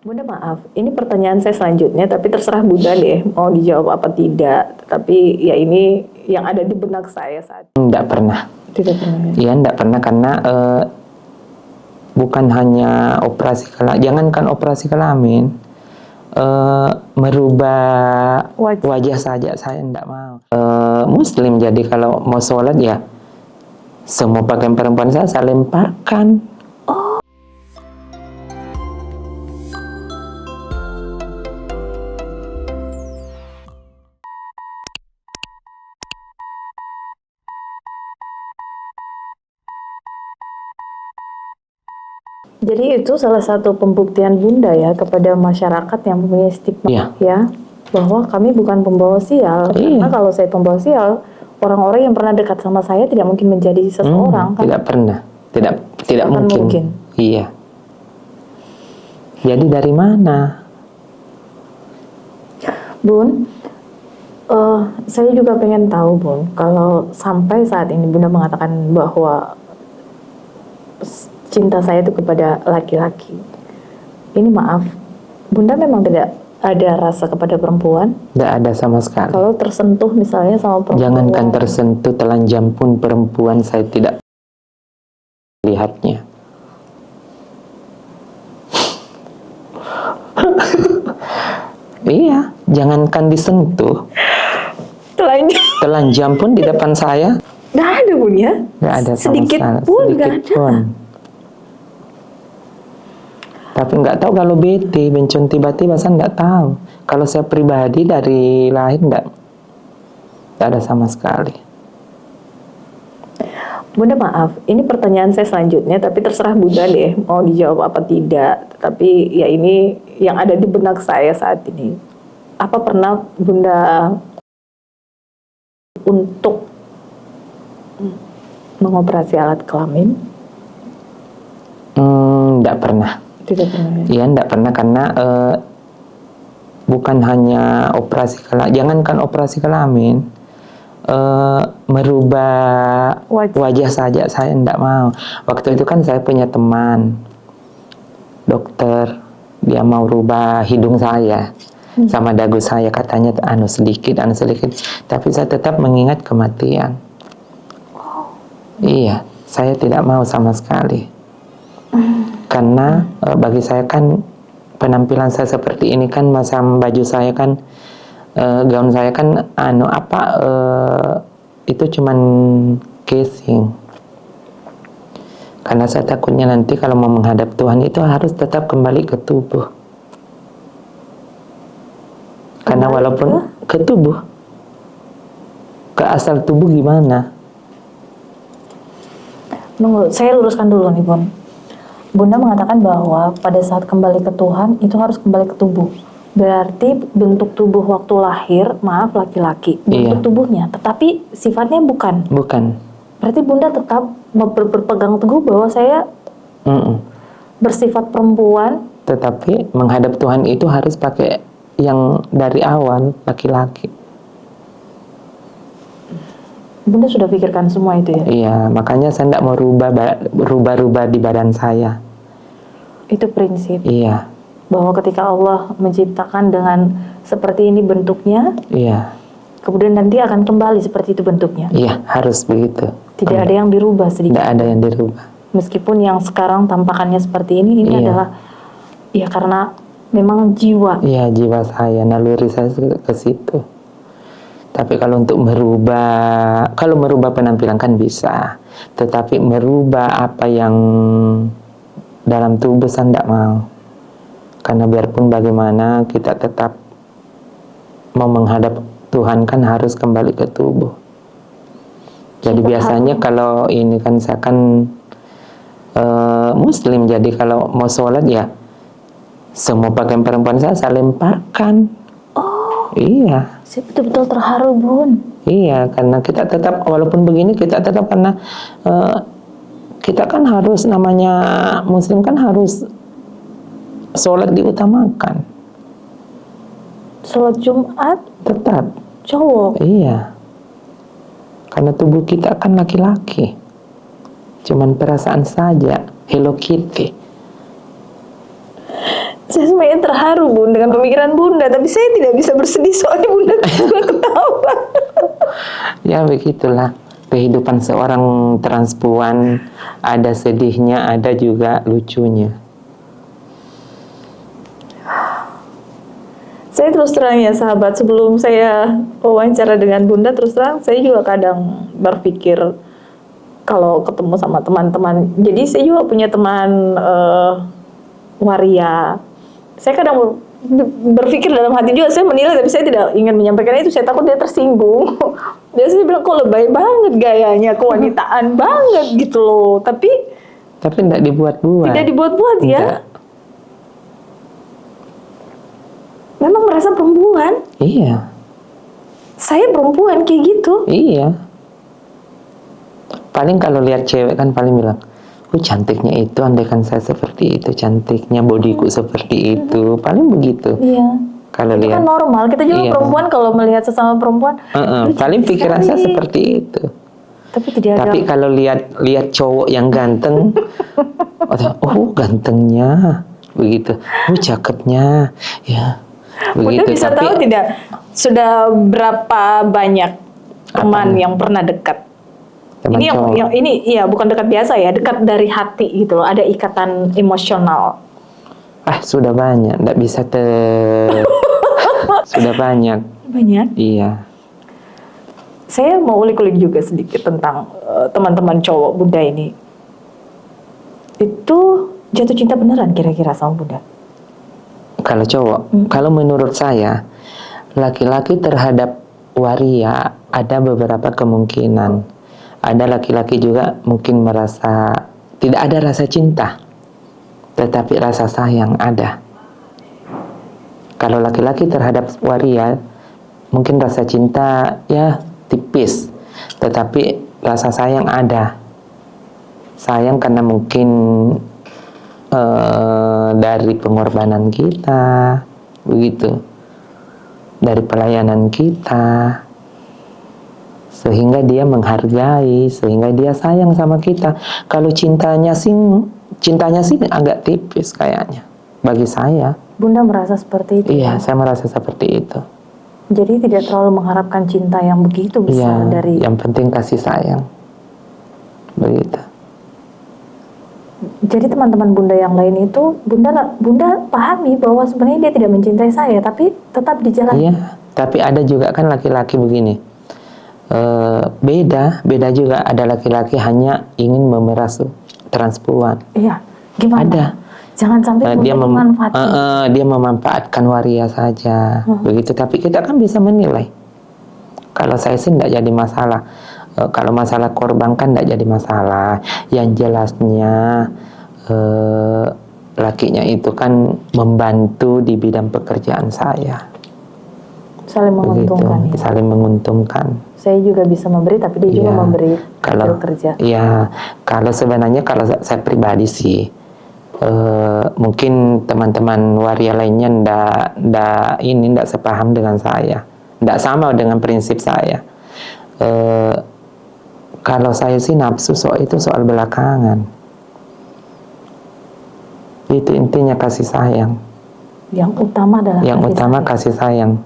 Bunda maaf, ini pertanyaan saya selanjutnya, tapi terserah Bunda deh mau dijawab apa tidak. Tapi ya ini yang ada di benak saya saat ini. Enggak pernah. Tidak pernah ya? Iya, enggak pernah karena bukan hanya operasi kelamin, jangankan operasi kelamin, merubah wajah saja saya enggak mau. Muslim, jadi kalau mau sholat ya semua pakaian perempuan saya lemparkan. Jadi itu salah satu pembuktian Bunda ya kepada masyarakat yang mempunyai stigma ya, bahwa kami bukan pembawa sial. Karena kalau saya pembawa sial, orang-orang yang pernah dekat sama saya tidak mungkin menjadi seseorang kan? Tidak pernah, tidak mungkin. Iya. Jadi dari mana? Bun, saya juga pengen tahu Bun, kalau sampai saat ini Bunda mengatakan bahwa cinta saya itu kepada laki-laki. Ini maaf, Bunda memang tidak ada rasa kepada perempuan? Tidak ada sama sekali. Kalau tersentuh misalnya sama perempuan? Jangankan tersentuh, telanjang pun perempuan saya tidak lihatnya. Iya, jangankan disentuh. Telanjang pun di depan saya. Nggak ada Bun ya? Nggak ada sama sedikit sekali. Pun sedikit nggak ada. Pun. Tapi nggak tahu kalau bete, bencong tiba-tiba saya nggak tahu. Kalau saya pribadi dari lahir nggak ada sama sekali. Bunda maaf, ini pertanyaan saya selanjutnya, tapi terserah Bunda deh mau dijawab apa tidak. Tapi ya ini yang ada di benak saya saat ini. Apa pernah Bunda untuk mengoperasi alat kelamin? Nggak pernah. Tidak pernah ya? Iya, nggak pernah karena bukan hanya operasi kelamin, jangankan operasi kelamin, merubah wajah saja saya nggak mau. Waktu itu kan saya punya teman dokter, dia mau rubah hidung saya sama dagu saya, katanya anu sedikit, tapi saya tetap mengingat kematian. Iya, saya tidak mau sama sekali. Karena bagi saya kan penampilan saya seperti ini kan, masam baju saya kan, gaun saya kan itu cuman casing. Karena saya takutnya nanti kalau mau menghadap Tuhan itu harus tetap kembali ke tubuh. Karena walaupun ke tubuh, ke asal tubuh gimana? Saya luruskan dulu nih Bun. Bunda mengatakan bahwa pada saat kembali ke Tuhan itu harus kembali ke tubuh. Berarti bentuk tubuh waktu lahir, maaf laki-laki, bentuk tubuhnya, tetapi sifatnya bukan. Bukan. Berarti Bunda tetap berpegang teguh bahwa saya bersifat perempuan. Tetapi menghadap Tuhan itu harus pakai yang dari awal laki-laki. Bunda sudah pikirkan semua itu ya? Iya, makanya saya tidak mau rubah di badan saya. Itu prinsip? Iya. Bahwa ketika Allah menciptakan dengan seperti ini bentuknya, iya, kemudian nanti akan kembali seperti itu bentuknya? Iya, harus begitu. Tidak ada yang dirubah sedikit? Tidak ada yang dirubah. Meskipun yang sekarang tampakannya seperti ini adalah ya karena memang jiwa. Iya, jiwa saya, naluri saya ke situ. Tapi kalau untuk merubah penampilan kan bisa. Tetapi merubah apa yang dalam tubuh saya tidak mau. Karena biarpun bagaimana kita tetap mau menghadap Tuhan kan harus kembali ke tubuh. Jadi biasanya kalau ini kan saya kan Muslim, jadi kalau mau sholat ya semua pakaian perempuan saya lemparkan. Iya. Saya betul-betul terharu Bun. Iya, karena kita tetap walaupun begini kita tetap karena kita kan harus, namanya Muslim kan harus sholat diutamakan. Sholat Jumat tetap cowok. Iya. Karena tubuh kita kan laki-laki. Cuman perasaan saja, Hello Kitty. Saya sebenarnya terharu Bun dengan pemikiran Bunda, tapi saya tidak bisa bersedih soalnya Bunda suka ketawa. Ya begitulah kehidupan seorang transpuan, ada sedihnya, ada juga lucunya. Saya terus terang ya sahabat, sebelum saya wawancara dengan Bunda, terus terang saya juga kadang berpikir kalau ketemu sama teman-teman. Jadi saya juga punya teman waria. Saya kadang berpikir dalam hati juga, saya menilai tapi saya tidak ingin menyampaikan itu, saya takut dia tersinggung. Dia sih bilang kok lebay banget gayanya, kewanitaan banget gitu loh. Tapi tidak dibuat-buat. tidak dibuat-buat ya. Enggak. Memang merasa perempuan. Iya. Saya perempuan kayak gitu. Iya. Paling kalau lihat cewek kan paling bilang, cantiknya itu, andaikan saya seperti itu, cantiknya bodiku seperti itu. Paling begitu. Iya. Kalau Itu lihat, kan normal. Kita juga iya, perempuan kalau melihat sesama perempuan, paling cantik pikiran saya sekali. seperti itu. Tapi tidak ada. Tapi kalau lihat cowok yang ganteng, gantengnya, begitu. Cakepnya, ya. Bunda Begitu. bisa Tapi tahu tidak sudah berapa banyak teman yang pernah dekat? teman Ini cowok. yang ini iya bukan dekat biasa ya, dekat dari hati gitu loh. Ada ikatan emosional. Sudah banyak, tidak bisa sudah banyak. Banyak. Iya. Saya mau ulik-ulik juga sedikit tentang teman-teman cowok Bunda ini. Itu jatuh cinta beneran kira-kira sama Bunda? Kalau cowok, kalau menurut saya, laki-laki terhadap waria ada beberapa kemungkinan. Ada laki-laki juga mungkin merasa tidak ada rasa cinta, tetapi rasa sayang ada. Kalau laki-laki terhadap waria, mungkin rasa cinta ya tipis, tetapi rasa sayang ada. Sayang karena mungkin dari pengorbanan kita, begitu, dari pelayanan kita, sehingga dia menghargai, sehingga dia sayang sama kita. Kalau cintanya sih agak tipis kayaknya bagi saya. Bunda merasa seperti itu? Iya, saya merasa seperti itu. Jadi tidak terlalu mengharapkan cinta yang begitu besar dari. Yang penting kasih sayang, begitu. Jadi teman-teman Bunda yang lain itu, Bunda pahami bahwa sebenarnya dia tidak mencintai saya, tapi tetap dijalani. Iya, tapi ada juga kan laki-laki begini. Beda juga, ada laki-laki hanya ingin memeras transpuan. Iya, gimana? Ada. Jangan sampai dia memanfaatkan. Dia memanfaatkan waria saja, begitu. Tapi kita kan bisa menilai. Kalau saya sih tidak jadi masalah. Kalau masalah korban kan tidak jadi masalah. Yang jelasnya lakinya itu kan membantu di bidang pekerjaan saya. Saling menguntungkan. Begitu, saling menguntungkan. Saya juga bisa memberi, tapi dia juga memberi hasil kerja. Iya, kalau sebenarnya kalau saya pribadi sih, mungkin teman-teman waria lainnya ndak sepaham dengan saya, ndak sama dengan prinsip saya. Kalau saya sih nafsu itu soal belakangan. Itu intinya kasih sayang. Yang utama adalah kasih sayang.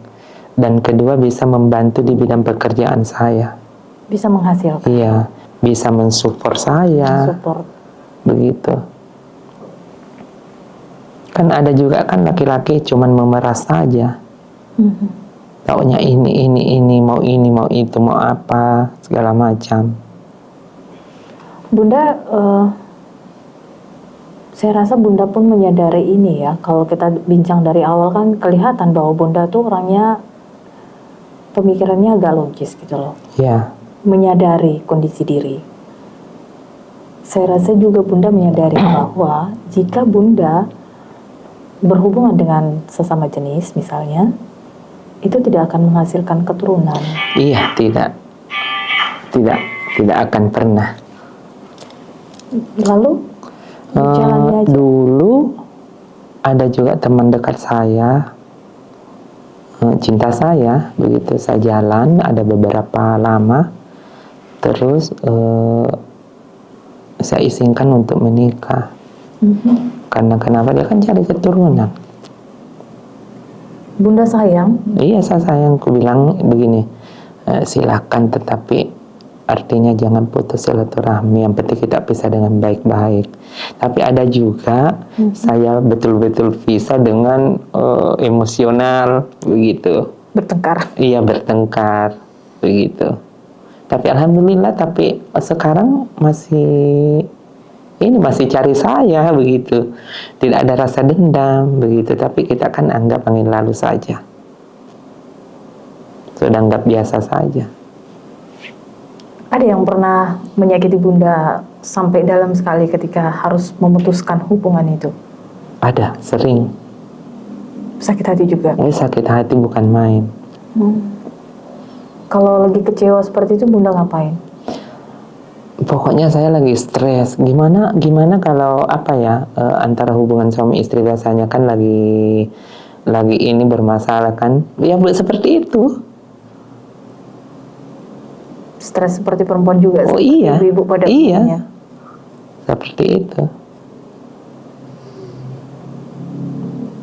Dan kedua bisa membantu di bidang pekerjaan saya. Bisa menghasilkan. Iya, bisa mensupport saya. Begitu. Kan ada juga kan laki-laki cuman memeras saja. Taunya ini, mau itu, mau apa, segala macam. Bunda, saya rasa Bunda pun menyadari ini ya. Kalau kita bincang dari awal kan kelihatan bahwa Bunda tuh orangnya pemikirannya agak logis gitu loh. Iya. Menyadari kondisi diri. Saya rasa juga Bunda menyadari bahwa jika Bunda berhubungan dengan sesama jenis misalnya, itu tidak akan menghasilkan keturunan. Iya, tidak akan pernah. Lalu jalannya aja. Dulu ada juga teman dekat saya, cinta saya, begitu saya jalan ada beberapa lama, terus saya izinkan untuk menikah. Karena kenapa, dia kan cari keturunan. Bunda sayang. Iya, saya sayang. Aku bilang begini, silakan, tetapi artinya jangan putus silaturahmi. Yang penting kita pisah dengan baik-baik. Tapi ada juga saya betul-betul pisah dengan emosional, begitu. Bertengkar. Iya, bertengkar, begitu. Tapi alhamdulillah, tapi sekarang masih cari saya, begitu. Tidak ada rasa dendam, begitu. Tapi kita kan anggap angin lalu saja. Sudah anggap biasa saja. Ada yang pernah menyakiti Bunda sampai dalam sekali ketika harus memutuskan hubungan itu? Ada, sering. Sakit hati juga? Sakit hati bukan main. Kalau lagi kecewa seperti itu Bunda ngapain? Pokoknya saya lagi stres. Gimana kalau antara hubungan suami istri, biasanya kan lagi ini bermasalah kan? Ya seperti itu. Stres seperti perempuan juga. Oh seperti iya. ibu-ibu pada Iya. umumnya. Seperti itu.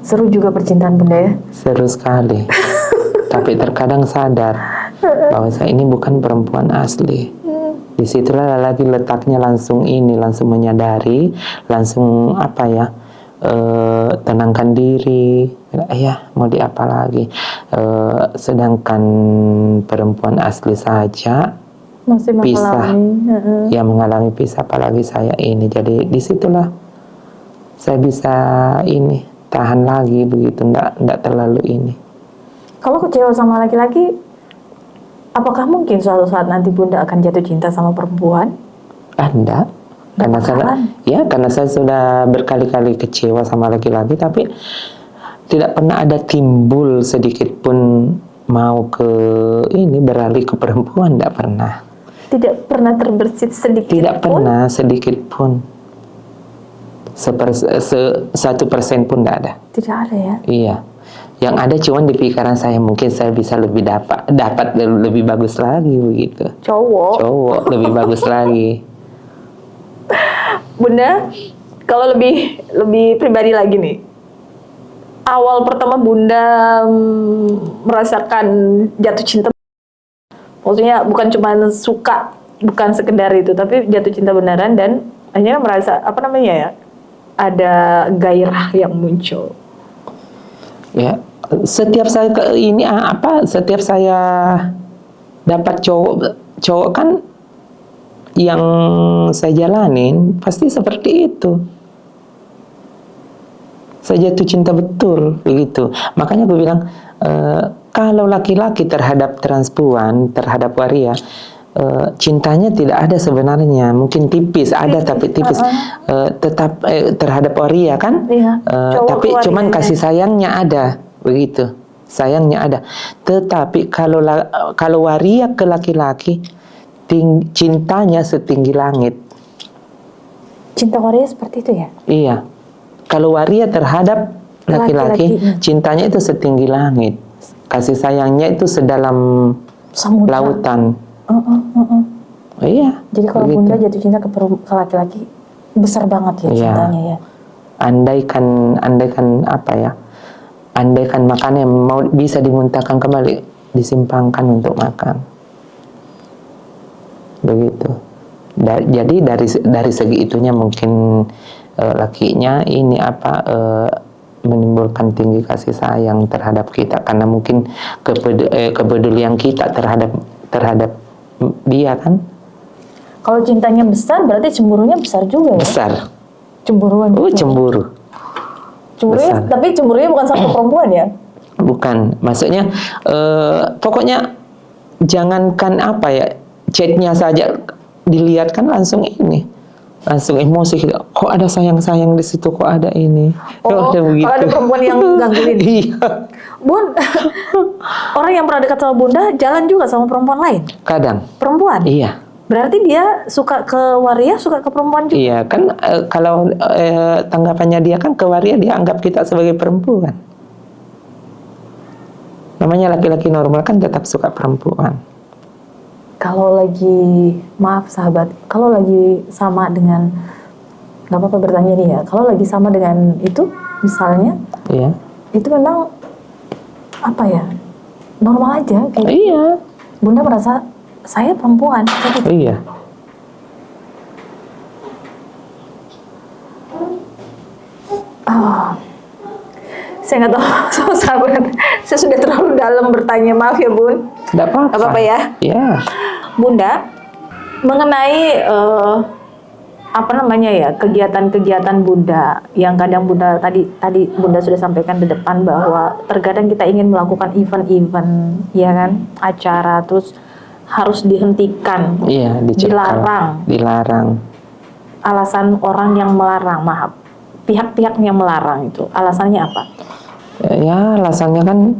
Seru juga percintaan Bunda ya? Seru sekali. Tapi terkadang sadar bahwa saya ini bukan perempuan asli. Disitulah lagi letaknya, langsung menyadari, langsung tenangkan diri. Ya, mau di apa lagi? Sedangkan perempuan asli saja Masih mengalami. mengalami pisah, apalagi saya ini. Jadi disitulah saya bisa tahan lagi, begitu, ndak terlalu ini. Kalau kecewa sama laki-laki, apakah mungkin suatu saat nanti Bunda akan jatuh cinta sama perempuan? Enggak. Karena saya sudah berkali-kali kecewa sama laki-laki, tapi tidak pernah ada timbul sedikit pun mau beralih ke perempuan, tidak pernah. Tidak pernah terbersit sedikit Tidak pun? pernah sedikit pun. 1% pun tidak ada. Tidak ada ya? Iya. Yang ada cuman di pikiran saya, mungkin saya bisa lebih dapat lebih bagus lagi, begitu. Cowok lebih bagus lagi. Bunda, kalau lebih pribadi lagi nih, awal pertama Bunda merasakan jatuh cinta, maksudnya bukan cuma suka, bukan sekedar itu, tapi jatuh cinta beneran dan akhirnya merasa ada gairah yang muncul. Ya, setiap saya dapat cowok kan yang saya jalanin pasti seperti itu. Saya jatuh cinta betul, begitu. Makanya aku bilang, kalau laki-laki terhadap transpuan, terhadap waria, cintanya tidak ada sebenarnya, mungkin tipis, ada tapi tipis. Tetap terhadap waria kan, Iya, tapi cuman kasih sayangnya ada, begitu. Sayangnya ada. Tetapi kalau waria ke laki-laki, cintanya setinggi langit. Cinta waria seperti itu ya? Iya. Kalau waria terhadap laki-laki, cintanya itu setinggi langit. Kasih sayangnya itu sedalam samudra, lautan. Iya. Jadi kalau begitu. Bunda jatuh cinta ke laki-laki besar banget ya cintanya ya. Andaikan makannya mau bisa dimuntahkan kembali, disimpangkan untuk makan. Begitu. Jadi dari segi itunya mungkin lakinya ini menimbulkan tinggi kasih sayang terhadap kita, karena mungkin kepedulian kita terhadap dia kan. Kalau cintanya besar berarti cemburunya besar juga ya? Besar. Cemburuan. Cemburu. Cemburunya, tapi cemburunya bukan sama perempuan ya? Bukan. Maksudnya pokoknya jangankan chatnya saja dilihat kan langsung emosi kita. Kok ada sayang-sayang di situ, kok ada ini. Kalau ada perempuan yang gangguin. Iya. Bun, orang yang pernah dekat sama Bunda jalan juga sama perempuan lain? Kadang. Perempuan? Iya. Berarti dia suka ke waria, suka ke perempuan juga? Iya, kan kalau tanggapannya dia kan ke waria, dia anggap kita sebagai perempuan. Namanya laki-laki normal kan tetap suka perempuan. Kalau lagi, maaf sahabat, kalau lagi sama dengan, nggak apa-apa bertanya nih ya, kalau lagi sama dengan itu, misalnya, Iya. itu memang apa ya, normal aja kayak gitu. Iya. Bunda merasa saya perempuan kayak gitu. Iya. Saya nggak tahu, sahabat. Saya sudah terlalu dalam bertanya, maaf ya Bun. Tidak apa-apa. Nggak apa-apa ya. Iya. Bunda, mengenai apa namanya ya, kegiatan-kegiatan Bunda yang kadang Bunda tadi Bunda sudah sampaikan di depan bahwa terkadang kita ingin melakukan event-event, ya kan, acara, terus harus dihentikan, Iya, dicekal. Dilarang. Alasan orang yang melarang, maaf, pihak-pihak yang melarang itu alasannya apa? Ya, alasannya kan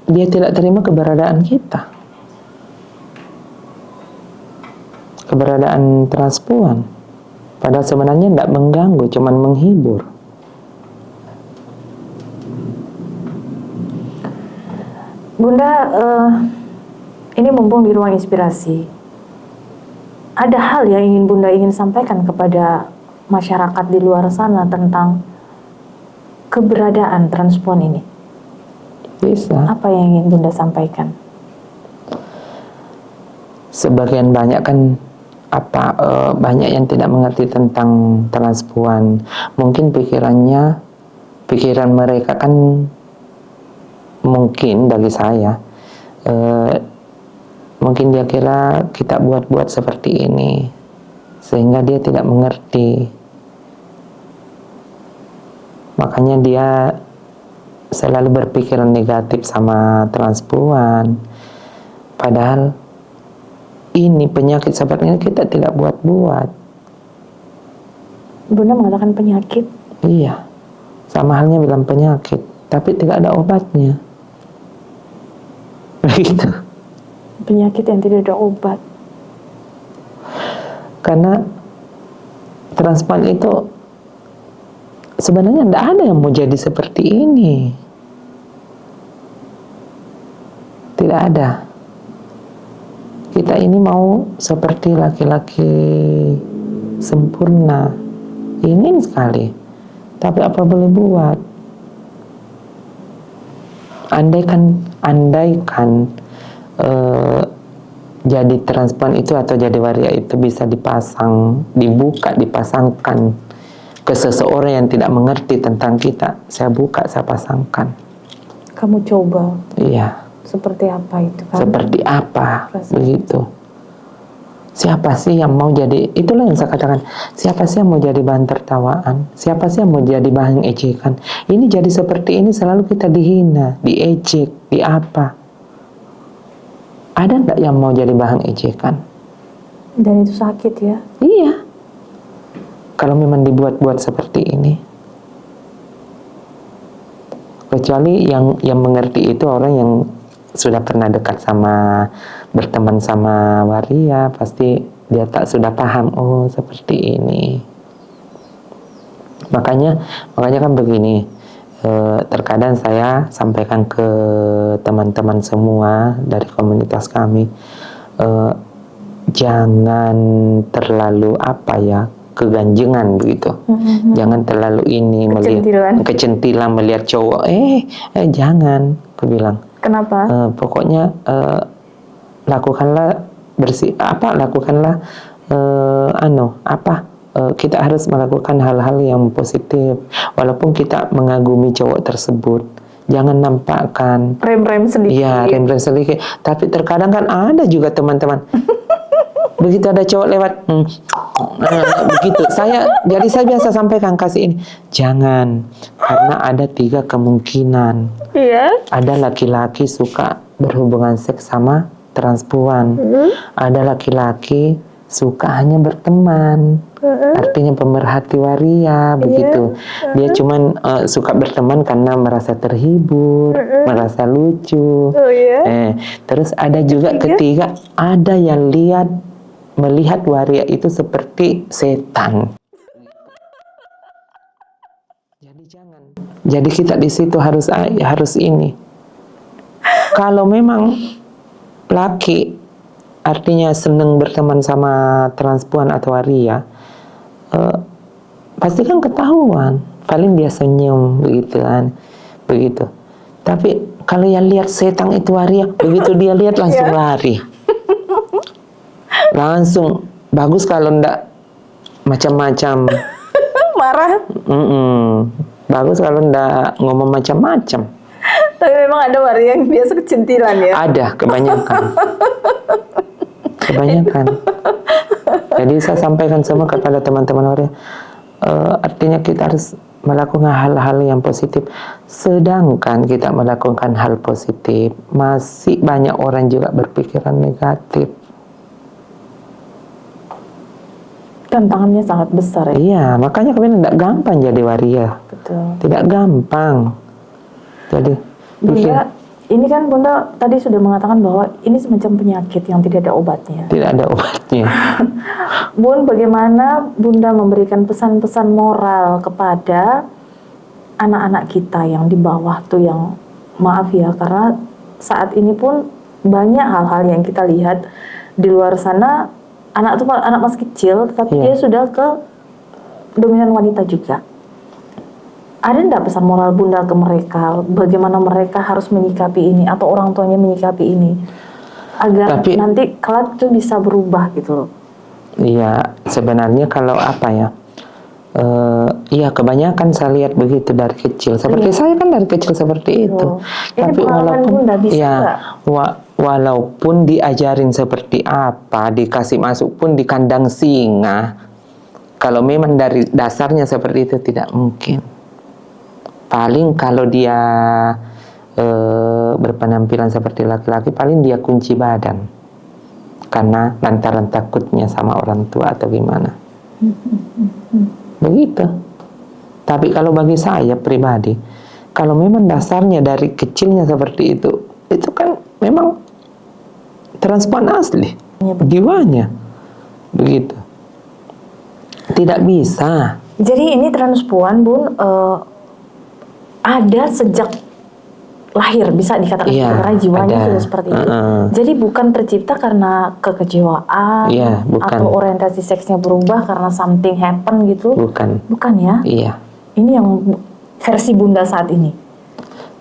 dia tidak terima keberadaan kita. Keberadaan transpuan. Padahal sebenarnya tidak mengganggu, cuman menghibur. Bunda, ini mumpung di ruang inspirasi, ada hal yang ingin Bunda ingin sampaikan kepada masyarakat di luar sana tentang keberadaan transpuan ini? Bisa. Apa yang ingin Bunda sampaikan? Sebagian banyak kan banyak yang tidak mengerti tentang transpuan. Mungkin pikiran mereka kan, mungkin bagi saya, mungkin dia kira kita buat-buat seperti ini, sehingga dia tidak mengerti. Makanya dia selalu berpikiran negatif sama transpuan. Padahal ini penyakit seperti ini kita tidak buat-buat. Bunda mengatakan penyakit. Iya, sama halnya bilang penyakit, tapi tidak ada obatnya. Begitu. Penyakit yang tidak ada obat. Karena transplant itu sebenarnya tidak ada yang mau jadi seperti ini. Tidak ada. Kita ini mau seperti laki-laki sempurna, ingin sekali, tapi apa boleh buat? Andaikan jadi transplant itu atau jadi waria itu bisa dipasangkan ke seseorang yang tidak mengerti tentang kita, saya buka, saya pasangkan. Kamu coba. Iya. Seperti apa itu kan? Seperti apa? Rasanya. Begitu. Siapa sih yang mau jadi, itulah yang saya katakan, siapa sih yang mau jadi bahan tertawaan? Siapa sih yang mau jadi bahan ejekan? Ini jadi seperti ini selalu kita dihina, diejek, di apa? Ada enggak yang mau jadi bahan ejekan? Dan itu sakit ya? Iya. Kalau memang dibuat-buat seperti ini. Kecuali yang mengerti itu orang yang sudah pernah dekat berteman sama waria, pasti dia sudah paham, oh seperti ini. Makanya kan begini, terkadang saya sampaikan ke teman-teman semua dari komunitas kami, jangan terlalu keganjengan begitu. Jangan terlalu ini kecentilan melihat cowok, jangan, aku bilang. Kenapa? Pokoknya lakukanlah kita harus melakukan hal-hal yang positif, walaupun kita mengagumi cowok tersebut, jangan nampakkan rem-rem sedikit. Iya, rem-rem sedikit. Tapi terkadang kan ada juga teman-teman begitu ada cowok lewat begitu, saya biasa sampaikan kasih ini, jangan, karena ada 3 kemungkinan. Iya. Ada laki-laki suka berhubungan seks sama transpuan, ada laki-laki suka hanya berteman, artinya pemerhati waria begitu. Dia cuman suka berteman karena merasa terhibur, merasa lucu. Terus ada juga ketiga, ada yang melihat waria itu seperti setan. Jadi jangan. Jadi kita di situ harus ini. Kalau memang laki artinya senang berteman sama transpuan atau waria, pasti kan ketahuan. Paling dia senyum begitu kan, begitu. Tapi kalau yang lihat setan itu waria, begitu dia lihat langsung lari. Langsung bagus kalau ndak macam-macam. Marah. Bagus kalau ndak ngomong macam-macam. Tapi memang ada waria yang biasa kecintilan ya. Ada, kebanyakan. Kebanyakan. Jadi saya sampaikan semua kepada teman-teman waria. Artinya kita harus melakukan hal-hal yang positif. Sedangkan kita melakukan hal positif, masih banyak orang juga berpikiran negatif. Tantangannya sangat besar ya. Iya, makanya kalian tidak gampang jadi waria. Betul. Tidak gampang. Jadi, Bunda, ini kan Bunda tadi sudah mengatakan bahwa ini semacam penyakit yang tidak ada obatnya. tidak ada obatnya. Bun, bagaimana Bunda memberikan pesan-pesan moral kepada anak-anak kita yang di bawah tuh, yang maaf ya, karena saat ini pun banyak hal-hal yang kita lihat di luar sana, anak masih kecil, tapi dia sudah ke dominan wanita juga. Ada enggak pesan moral Bunda ke mereka, bagaimana mereka harus menyikapi ini atau orang tuanya menyikapi ini agar nanti kelak itu bisa berubah gitu loh? Iya, sebenarnya kalau apa ya, iya kebanyakan saya lihat begitu dari kecil. Seperti saya kan dari kecil seperti itu. Tapi walaupun walaupun diajarin seperti apa, dikasih masuk pun di kandang singa, kalau memang dari dasarnya seperti itu tidak mungkin. Paling kalau dia berpenampilan seperti laki-laki, paling dia kunci badan karena lantaran takutnya sama orang tua atau gimana. Begitu. Tapi kalau bagi saya pribadi, kalau memang dasarnya dari kecilnya seperti itu kan memang transpuan asli jiwanya. Begitu. Tidak bisa. Jadi ini transpuan, Bun, ada sejak lahir, bisa dikatakan karena jiwanya sudah seperti itu. Jadi bukan tercipta karena kekecewaan atau orientasi seksnya berubah karena something happen gitu. Bukan ya? Iya. Ini yang versi Bunda saat ini.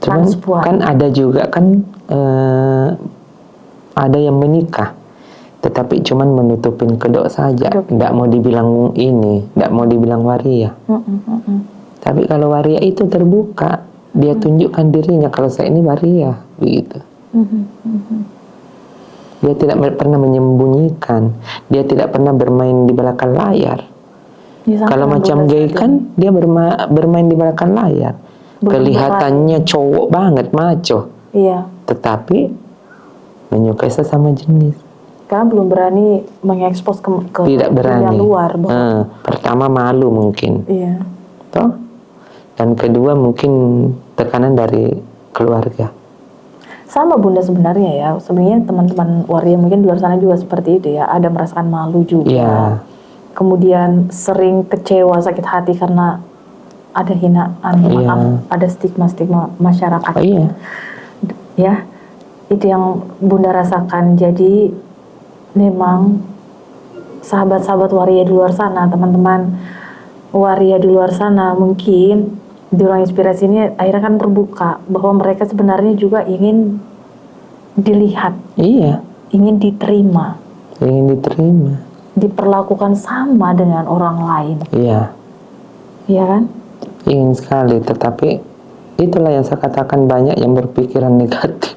Cuman kan ada juga kan ada yang menikah tetapi cuman menutupin kedok saja, tidak mau dibilang ini, tidak mau dibilang waria. Tapi kalau waria itu terbuka, dia tunjukkan dirinya kalau saya ini waria, begitu. Dia tidak pernah menyembunyikan, dia tidak pernah bermain di belakang layar. Kalau macam gay kan dia bermain di belakang layar, kelihatannya cowok banget, maco. Iya. Tetapi menyukai sesama jenis. Karena belum berani mengekspos ke tidak berani. Luar. Pertama malu mungkin. Iya. Toh? Dan kedua mungkin tekanan dari keluarga. Sama Bunda sebenarnya ya. Sebenarnya teman-teman waria mungkin di luar sana juga seperti itu ya. Ada merasakan malu juga. Iya. Kemudian sering kecewa, sakit hati karena ada hinaan, ada stigma-stigma masyarakat. Iya. Ya, itu yang Bunda rasakan. Jadi memang sahabat-sahabat waria di luar sana, teman-teman waria di luar sana, mungkin di ruang inspirasi ini akhirnya kan terbuka bahwa mereka sebenarnya juga ingin dilihat, ingin diterima, diperlakukan sama dengan orang lain. Iya kan? Ingin sekali, tetapi itulah yang saya katakan banyak yang berpikiran negatif.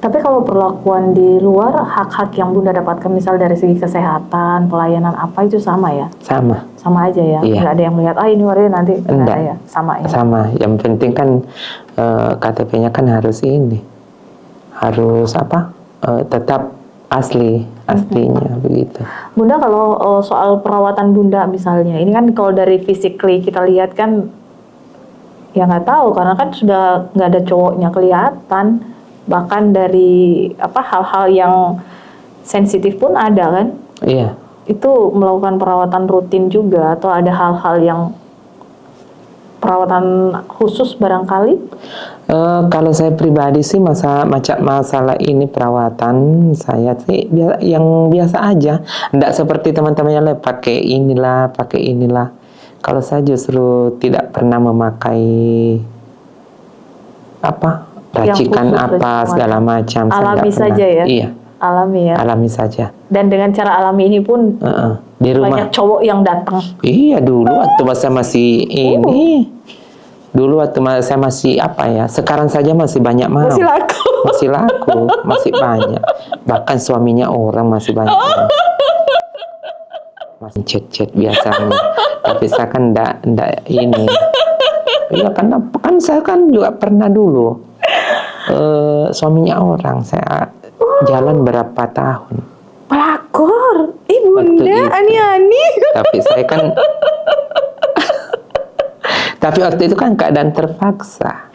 Tapi kalau perlakuan di luar, hak-hak yang Bunda dapatkan misal dari segi kesehatan, pelayanan apa itu sama ya? Sama aja ya? Nggak ada yang melihat, ini waria nanti enggak ya? Sama ya? Sama, yang penting kan KTP-nya kan harus ini, harus tetap aslinya begitu. Bunda, kalau soal perawatan Bunda misalnya, ini kan kalau dari physically kita lihat kan, ya nggak tahu karena kan sudah nggak ada cowoknya kelihatan. Bahkan dari hal-hal yang sensitif pun ada kan? Iya. Itu melakukan perawatan rutin juga atau ada hal-hal yang perawatan khusus barangkali? Kalau saya pribadi sih masalah ini perawatan saya sih yang biasa aja, tidak seperti teman-teman yang lain pakai inilah. Kalau saya justru tidak pernah memakai apa racikan khusus, apa racikan segala macam. Saya alami nggak pernah. saja ya? Iya, Alami ya. alami saja. Dan dengan cara alami ini pun Di rumah. banyak cowok yang datang. Iya, dulu waktu saya masih ini. Dulu waktu saya masih apa ya? Sekarang saja masih banyak mau. Masih laku. Masih laku, masih banyak. Bahkan suaminya orang masih banyak. Masih chat-chat biasanya. Tapi saya kan enggak ini. Iya, karena kan saya kan juga pernah dulu suaminya orang. Saya jalan berapa tahun. Pelakor. Bunda, Waktu itu. ani-ani. Tapi saya kan tapi waktu itu kan keadaan terpaksa.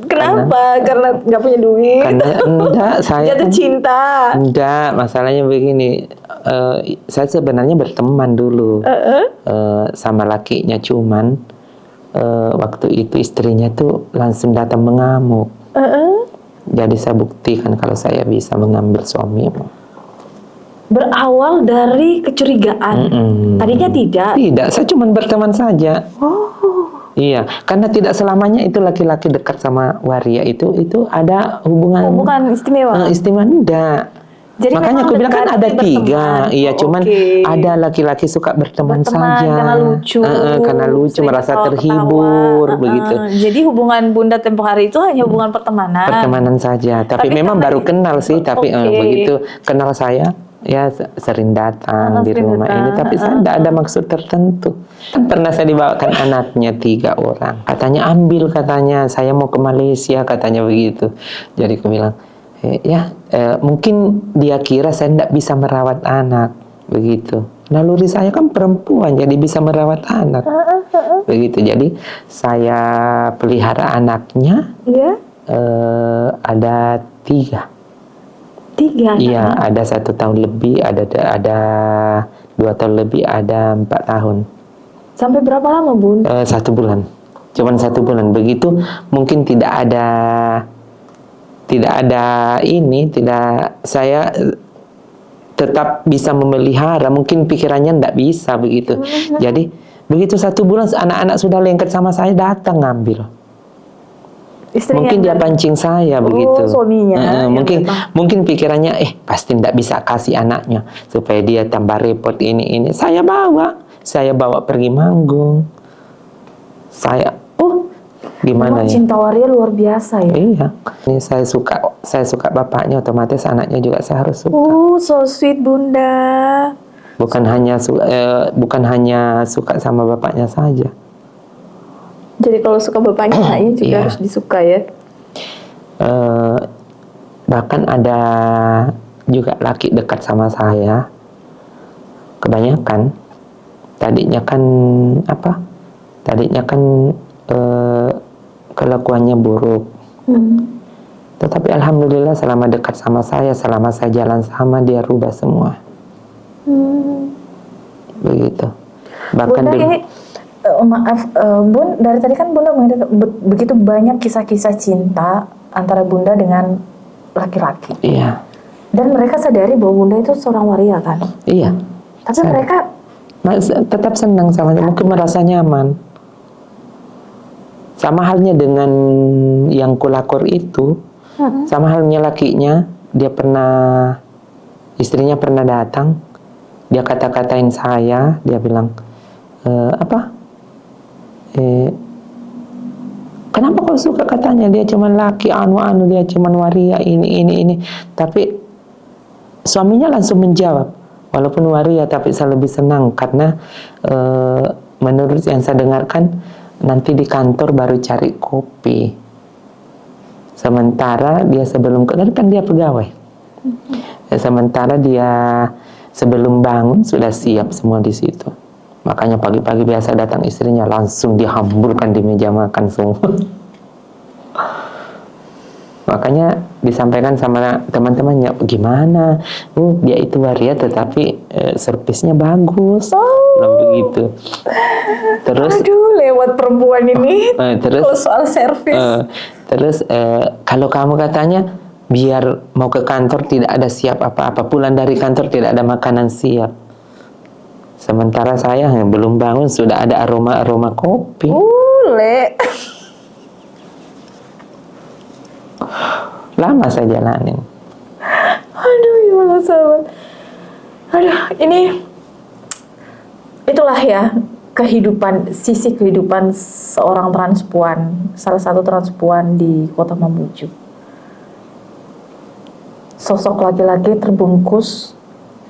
Kenapa? Karena nggak punya duit. Karena enggak, saya Jatuh kan cinta. enggak, masalahnya begini. Saya sebenarnya berteman dulu sama lakinya, cuman waktu itu istrinya tuh langsung datang mengamuk. Jadi saya buktikan kalau saya bisa mengambil suamimu. Berawal dari kecurigaan. Tadinya tidak. Tidak, saya cuma berteman saja. Iya, karena tidak selamanya itu laki-laki dekat sama waria itu ada hubungan istimewa. istimewa enggak. Jadi makanya aku bilang kan ada tiga. Iya, cuman okay. ada laki-laki suka berteman saja. Karena lucu. Karena lucu, merasa terhibur begitu. Jadi hubungan Bunda tempoh hari itu hanya hubungan pertemanan. Pertemanan saja. Tapi memang baru kenal sih. Tapi begitu kenal saya, ya sering datang di rumah ini. Tapi saya tidak ada maksud tertentu. Kan pernah saya dibawakan anaknya 3 orang. Katanya ambil, katanya saya mau ke Malaysia, katanya begitu. Jadi aku bilang, mungkin dia kira saya tidak bisa merawat anak, begitu. Naluri saya kan perempuan, jadi bisa merawat anak, begitu. Jadi saya pelihara anaknya, ada 3. 3? Iya, ada 1 tahun lebih, ada 2 tahun lebih, ada 4 tahun. Sampai berapa lama, Bun? 1 bulan, cuman 1 bulan. Begitu mungkin tidak saya tetap bisa memelihara, mungkin pikirannya tidak bisa begitu. Jadi begitu 1 bulan anak-anak sudah lengket sama saya, datang ngambil. Istrinya mungkin dia pancing saya begitu. Suaminya. Mungkin pikirannya pasti tidak bisa kasih anaknya supaya dia tambah repot ini. Saya bawa pergi manggung. Gimana memang ya? Cinta waria luar biasa ya. Iya. Ini saya suka bapaknya, otomatis anaknya juga saya harus suka. So sweet Bunda. Bukan hanya suka sama bapaknya saja. Jadi kalau suka bapaknya, anaknya juga harus disuka ya. Bahkan ada juga laki dekat sama saya. Kebanyakan tadinya kan kelakuannya buruk. Tetapi alhamdulillah selama dekat sama saya, selama saya jalan sama, dia rubah semua. Begitu. Bahkan Bunda ini maaf Bun, dari tadi kan Bunda begitu banyak kisah-kisah cinta antara Bunda dengan laki-laki. Iya. Dan mereka sadari bahwa Bunda itu seorang waria kan. Iya. Tapi mereka tetap senang sama saya, mungkin merasa nyaman. Sama halnya dengan yang kulakor itu, sama halnya lakinya, istrinya pernah datang, dia kata-katain saya, dia bilang, kenapa kau suka, katanya, dia cuman laki, dia cuman waria, ini. Tapi suaminya langsung menjawab, walaupun waria, tapi saya lebih senang, karena menurut yang saya dengarkan, nanti di kantor baru cari kopi. Sementara dia sebelum, kan dia pegawai. Sementara dia sebelum bangun sudah siap semua di situ. Makanya pagi-pagi biasa datang istrinya, langsung dihamburkan di meja makan semua. Makanya disampaikan sama teman-temannya, gimana? Dia itu waria tetapi servisnya bagus. Begitu. Terus lewat perempuan ini. Kalau soal servis. Kalau kamu katanya biar mau ke kantor tidak ada siap apa-apa, pulang dari kantor tidak ada makanan siap. Sementara saya belum bangun sudah ada aroma kopi. Lama saya jalanin. Aduh, ya Allah sahabat. Aduh, ini itulah ya sisi kehidupan seorang transpuan, salah satu transpuan di Kota Mamuju. Sosok laki-laki terbungkus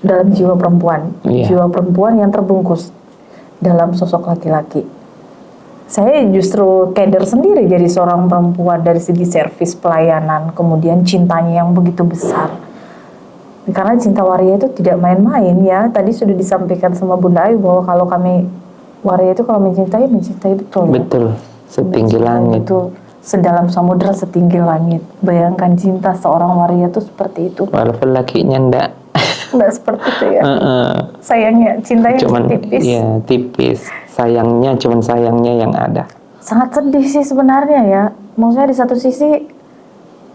dalam jiwa perempuan, jiwa perempuan yang terbungkus dalam sosok laki-laki. Saya justru keder sendiri jadi seorang perempuan dari segi servis pelayanan, kemudian cintanya yang begitu besar. Karena cinta waria itu tidak main-main ya. Tadi sudah disampaikan sama Bunda Ayu bahwa kalau kami waria itu kalau mencintai betul ya. Betul, setinggi langit. Itu sedalam samudera setinggi langit. Bayangkan cinta seorang waria itu seperti itu. Walaupun lakinya enggak seperti itu ya. Sayangnya cintanya cuman tipis. Iya, tipis. Cuman sayangnya yang ada. Sangat sedih sih sebenarnya ya. Maksudnya di satu sisi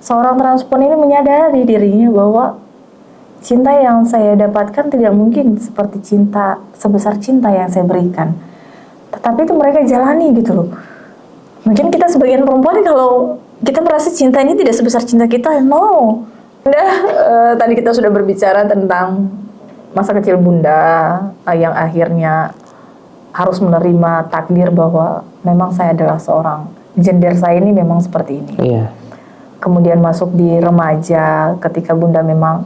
seorang transpuan ini menyadari dirinya bahwa cinta yang saya dapatkan tidak mungkin seperti sebesar cinta yang saya berikan. Tetapi itu mereka jalani gitu loh. Mungkin kita sebagian perempuan kalau kita merasa cintanya tidak sebesar cinta kita, no. Tadi kita sudah berbicara tentang masa kecil Bunda yang akhirnya harus menerima takdir bahwa memang saya adalah seorang, gender saya ini memang seperti ini. Iya. Kemudian masuk di remaja ketika Bunda memang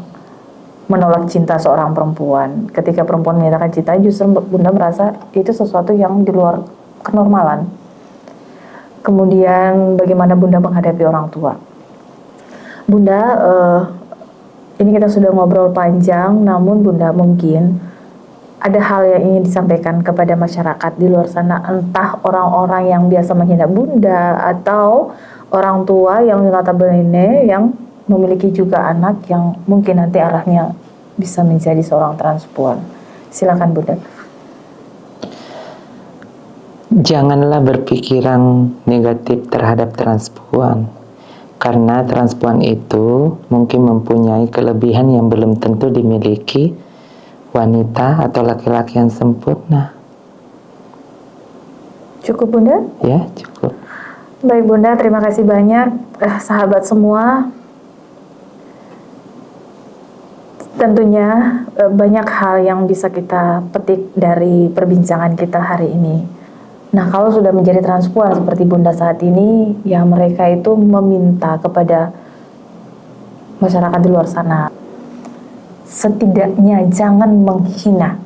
menolak cinta seorang perempuan. Ketika perempuan menyatakan cinta, justru Bunda merasa itu sesuatu yang di luar kenormalan. Kemudian bagaimana Bunda menghadapi orang tua. Bunda, ini kita sudah ngobrol panjang, namun Bunda mungkin ada hal yang ingin disampaikan kepada masyarakat di luar sana, entah orang-orang yang biasa menghina Bunda atau orang tua yang notabene yang memiliki juga anak yang mungkin nanti arahnya bisa menjadi seorang transpuan. Silakan Bunda. Janganlah berpikiran negatif terhadap transpuan, karena transpuan itu mungkin mempunyai kelebihan yang belum tentu dimiliki wanita atau laki-laki yang sempurna. Cukup Bunda? Ya, cukup. Baik Bunda, terima kasih banyak sahabat semua. Tentunya banyak hal yang bisa kita petik dari perbincangan kita hari ini. Nah, kalau sudah menjadi transpuan seperti Bunda saat ini, ya mereka itu meminta kepada masyarakat di luar sana, setidaknya jangan menghina.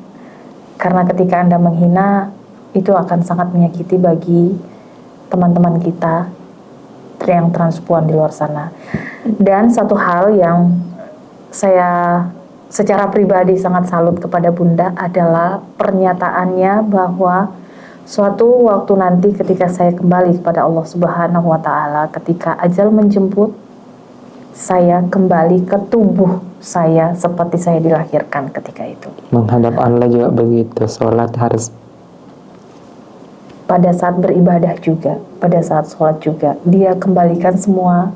Karena ketika Anda menghina, itu akan sangat menyakiti bagi teman-teman kita yang transpuan di luar sana. Dan satu hal yang saya secara pribadi sangat salut kepada Bunda adalah pernyataannya bahwa suatu waktu nanti ketika saya kembali kepada Allah Subhanahu wa Ta'ala, ketika ajal menjemput, saya kembali ke tubuh saya seperti saya dilahirkan ketika itu. Menghadap Allah juga begitu, sholat harus. Pada saat beribadah juga, pada saat sholat juga, dia kembalikan semua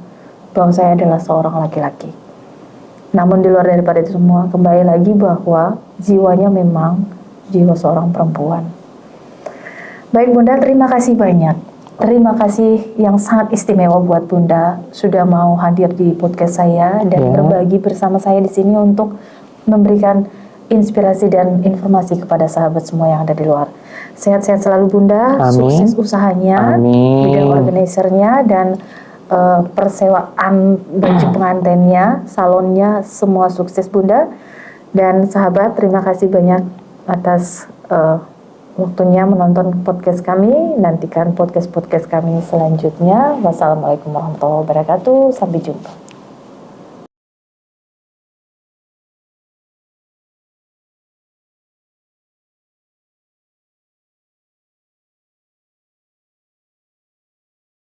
bahwa saya adalah seorang laki-laki. Namun di luar daripada itu semua, kembali lagi bahwa jiwanya memang jiwa seorang perempuan. Baik Bunda, terima kasih banyak. Terima kasih yang sangat istimewa buat Bunda sudah mau hadir di podcast saya dan berbagi bersama saya di sini untuk memberikan inspirasi dan informasi kepada sahabat semua yang ada di luar. Sehat-sehat selalu Bunda, Amin. Sukses usahanya, bidang organisernya dan persewaan baju pengantinnya, salonnya, semua sukses Bunda. Dan sahabat, terima kasih banyak atas waktunya menonton podcast kami. Nantikan podcast-podcast kami selanjutnya. Wassalamualaikum warahmatullahi wabarakatuh. Sampai jumpa.